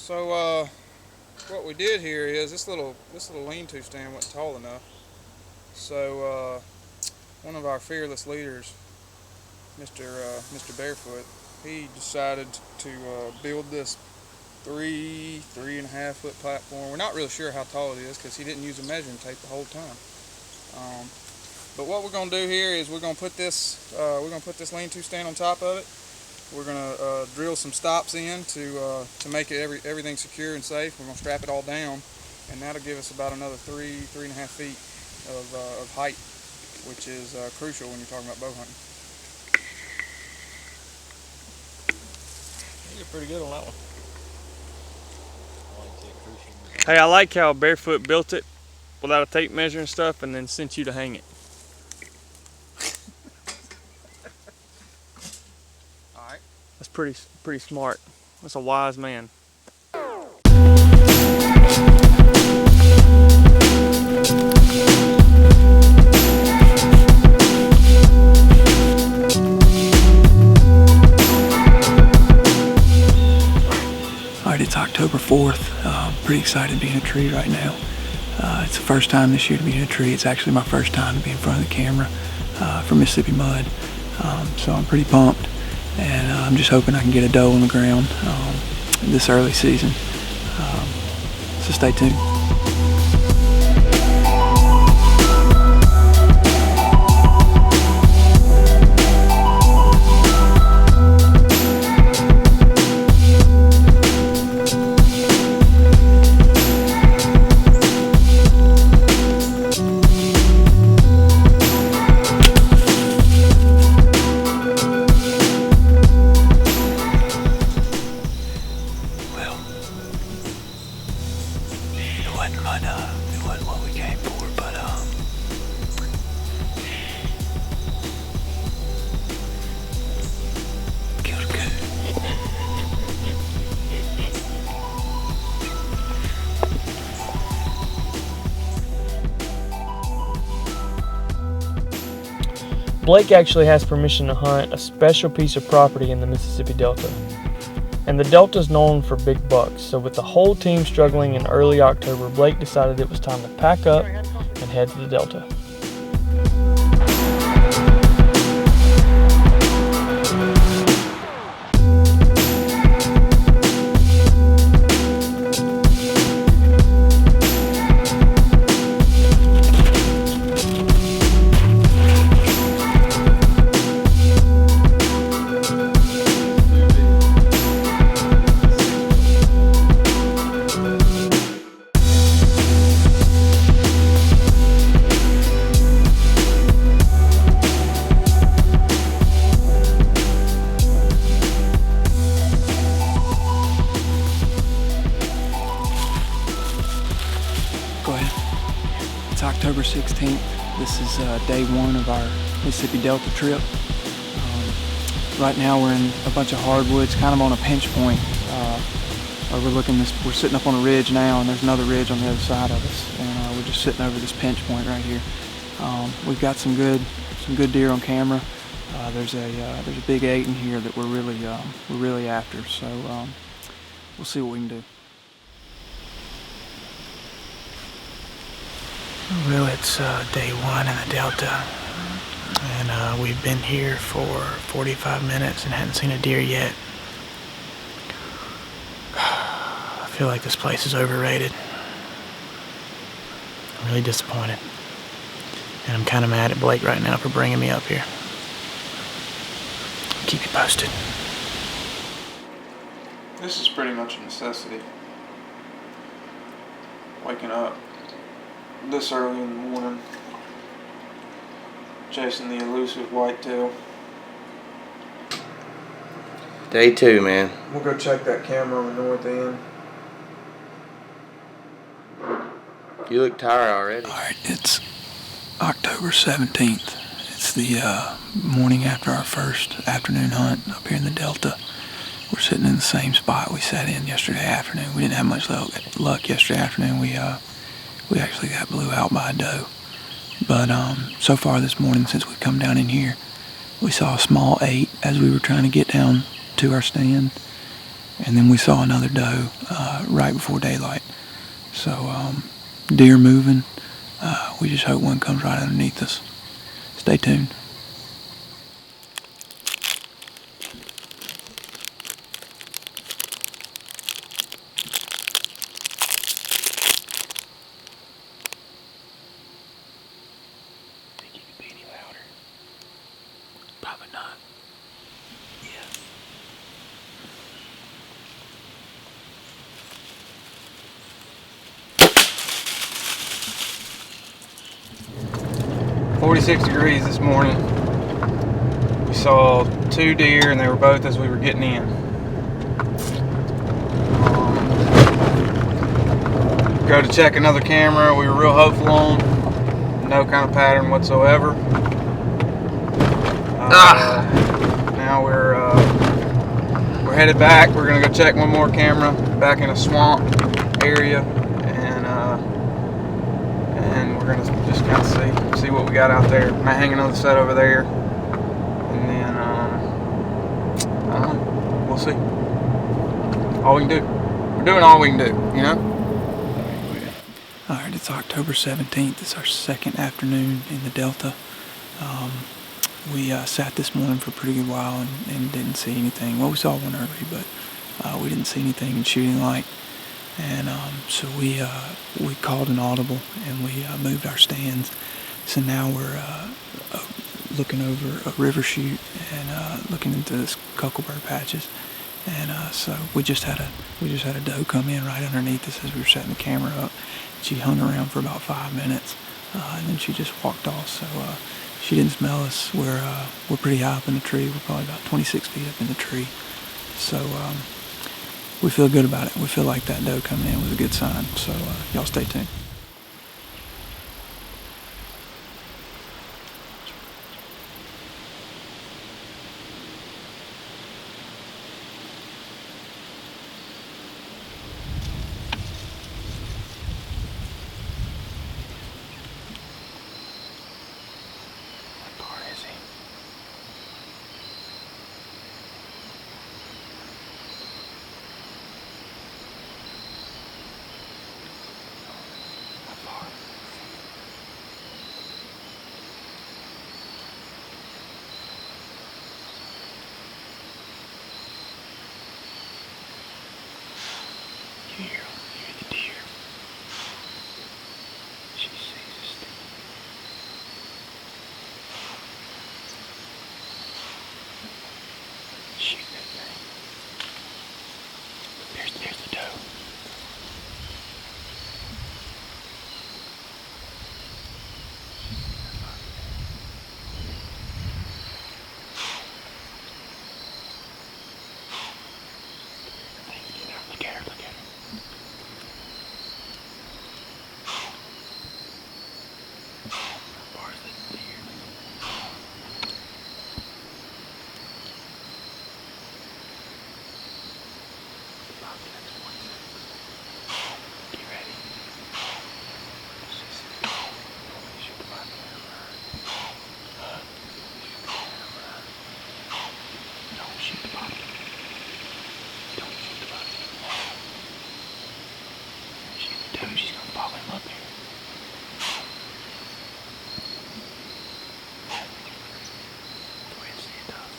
So what we did here is this little lean-to stand wasn't tall enough. So one of our fearless leaders, Mr. Barefoot, he decided to build this 3.5 foot platform. We're not really sure how tall it is because he didn't use a measuring tape the whole time. But what we're going to do here is we're going to put this lean-to stand on top of it. We're going to drill some stops in to make it everything secure and safe. We're going to strap it all down, and that'll give us about another 3.5 feet of height, which is crucial when you're talking about bow hunting. You're pretty good on that one. Hey, I like how Barefoot built it without a tape measure and stuff, and then sent you to hang it. All right. That's pretty smart. That's a wise man. Alright, it's October 4th. Pretty excited to be in a tree right now. It's the first time this year to be in a tree. It's actually my first time to be in front of the camera for Mississippi Mud. So I'm pretty pumped, and I'm just hoping I can get a doe on the ground this early season. So stay tuned. It wasn't what we came for, but killed good. Blake actually has permission to hunt a special piece of property in the Mississippi Delta. And the Delta is known for big bucks, so with the whole team struggling in early October, Blake decided it was time to pack up and head to the Delta. It's October 16th. This is day one of our Mississippi Delta trip. Right now we're in a bunch of hardwoods, kind of on a pinch point. We're sitting up on a ridge now, and there's another ridge on the other side of us, and we're just sitting over this pinch point right here. We've got some good deer on camera. There's a big 8 in here that we're really after. So we'll see what we can do. Well, it's day one in the Delta, and we've been here for 45 minutes and hadn't seen a deer yet. I feel like this place is overrated. I'm really disappointed. And I'm kind of mad at Blake right now for bringing me up here. I'll keep you posted. This is pretty much a necessity. Waking up this early in the morning, chasing the elusive whitetail. Day 2, man. We'll go check that camera on the north end. You look tired already. Alright, it's October 17th. It's the morning after our first afternoon hunt up here in the Delta. We're sitting in the same spot we sat in yesterday afternoon. We didn't have much luck yesterday afternoon. We actually got blew out by a doe. But so far this morning, since we've come down in here, we saw a small 8 as we were trying to get down to our stand. and then we saw another doe right before daylight. So deer moving. We just hope one comes right underneath us. Stay tuned. Think you could be any louder? Probably not. Yeah. .46 degrees this morning. We saw 2 deer, and they were both as we were getting in. Go to check another camera. We were real hopeful on. No kind of pattern whatsoever. Now we're headed back. We're gonna go check one more camera back in a swamp area, and we're gonna just kind of see what we got out there. Might hang another set over there, and then I don't know. We'll see. All we can do. We're doing all we can do, you know. All right, it's October 17th. It's our second afternoon in the Delta. We sat this morning for a pretty good while and didn't see anything. Well, we saw one early, but we didn't see anything in shooting light. And so we called an audible and we moved our stands. So now we're looking over a river chute and looking into this cuckleberry patches. And so we just had a doe come in right underneath us as we were setting the camera up. She hung around for about 5 minutes, and then she just walked off. So she didn't smell us. We're pretty high up in the tree. We're probably about 26 feet up in the tree. So we feel good about it. We feel like that doe coming in was a good sign. So y'all stay tuned. You hear the deer. She sees us. Shoot that thing. There's the doe. Look at her. Bars the deer. About the next 1 second. Get ready. Shoot the bottom of the Don't shoot the bottom. Don't shoot the bottom. Shoot the doe. She's gonna follow him up here. Go ahead and stand up.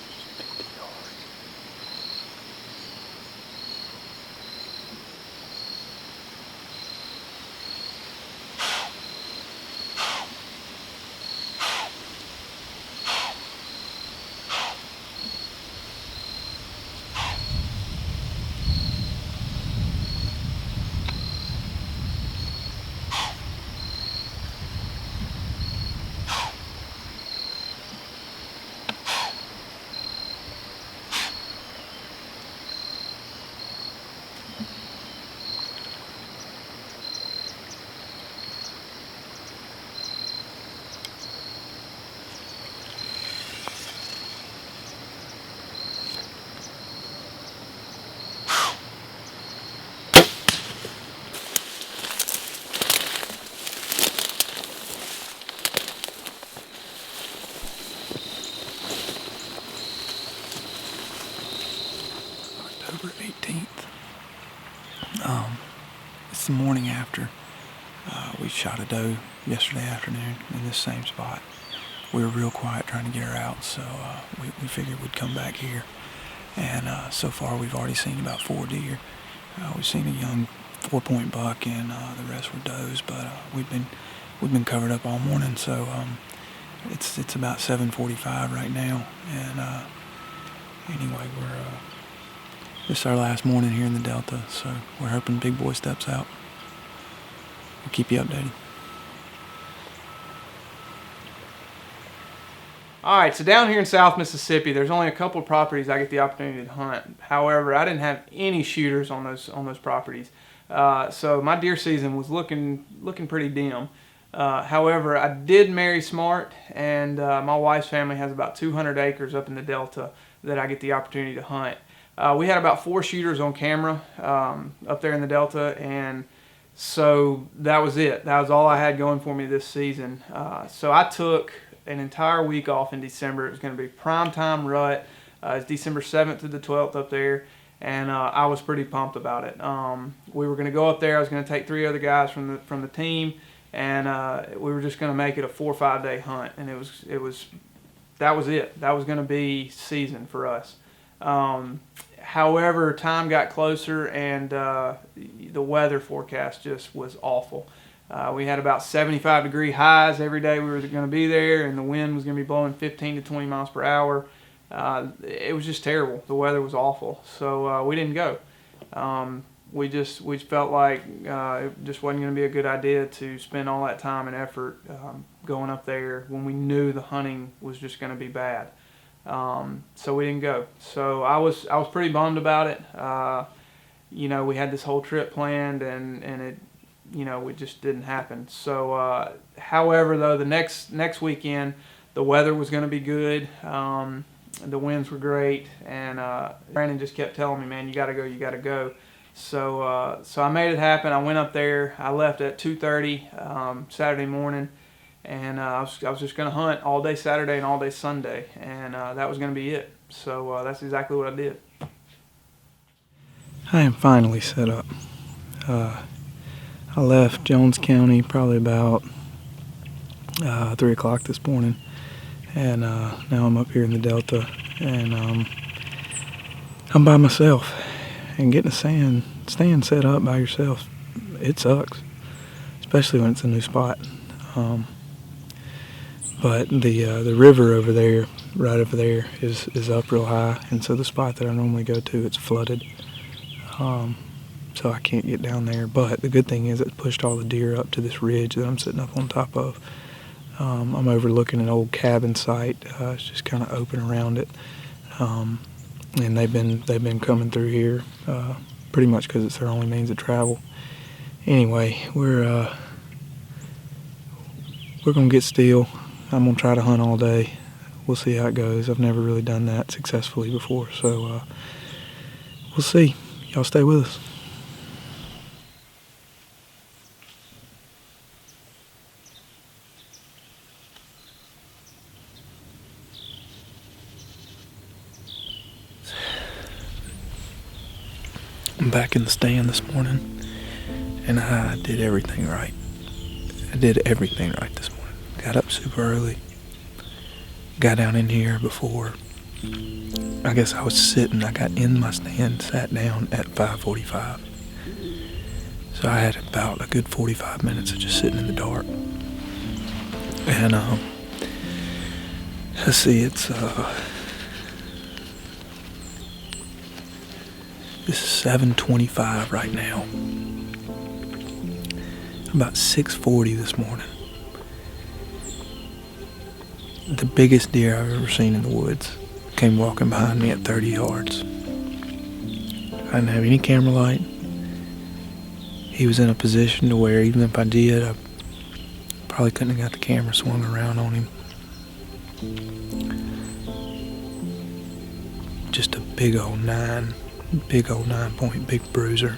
Just 50 yards. October 18th. It's the morning after. We shot a doe yesterday afternoon in this same spot. We were real quiet trying to get her out, so we figured we'd come back here. And so far we've already seen about 4 deer. We've seen a young 4-point buck, and the rest were does. But we've been covered up all morning, so it's about 7:45 right now. And anyway, this is our last morning here in the Delta, so we're hoping Big Boy steps out. We'll keep you updated. All right, so down here in South Mississippi, there's only a couple of properties I get the opportunity to hunt. However, I didn't have any shooters on those properties, so my deer season was looking pretty dim. However, I did marry smart, and my wife's family has about 200 acres up in the Delta that I get the opportunity to hunt. We had about 4 shooters on camera up there in the Delta, and so that was it. That was all I had going for me this season. So I took an entire week off in December. It was going to be prime time rut. It's December 7th to the 12th up there, and I was pretty pumped about it. We were going to go up there. I was going to take 3 other guys from the team, and we were just going to make it a 4 or 5 day hunt. And that was it. That was going to be season for us. However, time got closer, and the weather forecast just was awful. We had about 75-degree highs every day we were going to be there, and the wind was going to be blowing 15 to 20 miles per hour. It was just terrible. The weather was awful, so we didn't go. We felt like it just wasn't going to be a good idea to spend all that time and effort going up there when we knew the hunting was just going to be bad. So we didn't go. So I was pretty bummed about it. We had this whole trip planned, and it it just didn't happen. So, however, though, the next weekend, the weather was going to be good. The winds were great, and Brandon just kept telling me, "Man, you got to go, you got to go." So, I made it happen. I went up there. I left at 2:30 Saturday morning, and I was just going to hunt all day Saturday and all day Sunday, and that was going to be it. So that's exactly what I did. I am finally set up. I left Jones County probably about 3 o'clock this morning, and now I'm up here in the Delta, and I'm by myself. And getting a stand set up by yourself, it sucks, especially when it's a new spot. But the river over there, right over there, is up real high, and so the spot that I normally go to, it's flooded. So I can't get down there. But the good thing is it pushed all the deer up to this ridge that I'm sitting up on top of. I'm overlooking an old cabin site. It's just kind of open around it, and they've been coming through here pretty much because it's their only means of travel. Anyway, we're gonna get still. I'm gonna try to hunt all day. We'll see how it goes. I've never really done that successfully before, so we'll see. Y'all stay with us. I'm back in the stand this morning, and I did everything right. I did everything right this morning. Got up super early. Got down in here before, I guess I was sitting. I got in my stand, sat down at 5:45. So I had about a good 45 minutes of just sitting in the dark. And let's see, it's this is 7:25 right now. About 6:40 this morning. The biggest deer I've ever seen in the woods came walking behind me at 30 yards. I didn't have any camera light. He was in a position to where even if I did, I probably couldn't have got the camera swung around on him. Just a big old 9-point big bruiser.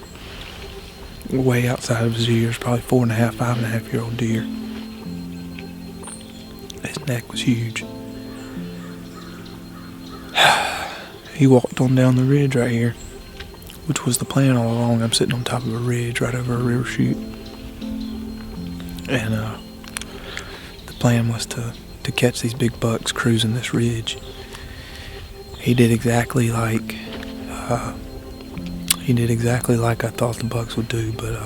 Way outside of his years, probably 4.5, 5.5-year-old deer. His neck was huge. He walked on down the ridge right here. which was the plan all along. I'm sitting on top of a ridge right over a river chute, and the plan was to catch these big bucks cruising this ridge. He did exactly like I thought the bucks would do, but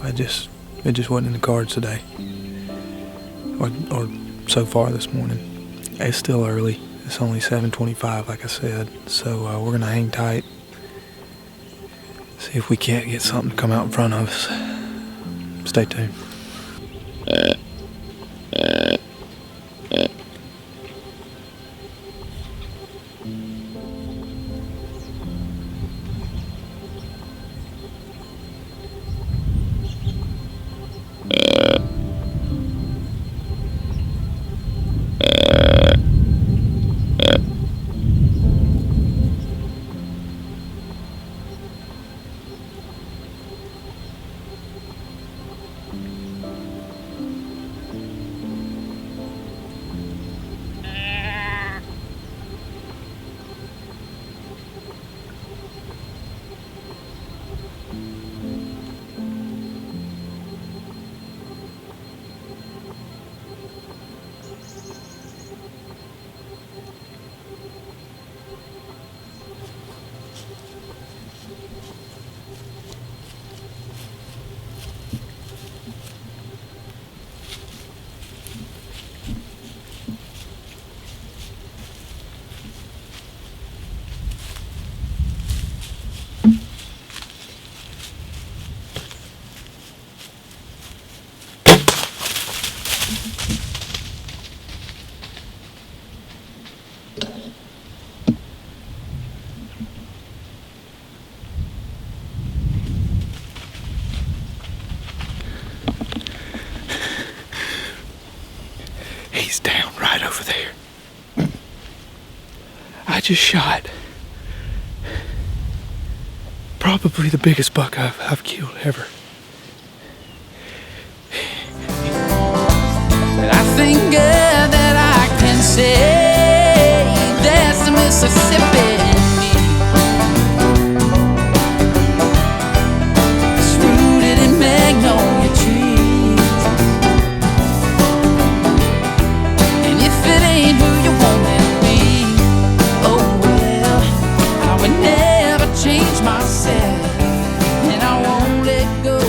it just wasn't in the cards today, or so far this morning. It's still early. It's only 7:25, like I said, so we're gonna hang tight, see if we can't get something to come out in front of us. Stay tuned. He's down right over there. I just shot probably the biggest buck I've killed ever. I think that I can say that's the Mississippi in me. It's rooted in magnolia trees, and if it ain't who you want it to be, oh well, I would never change myself, and I won't let go.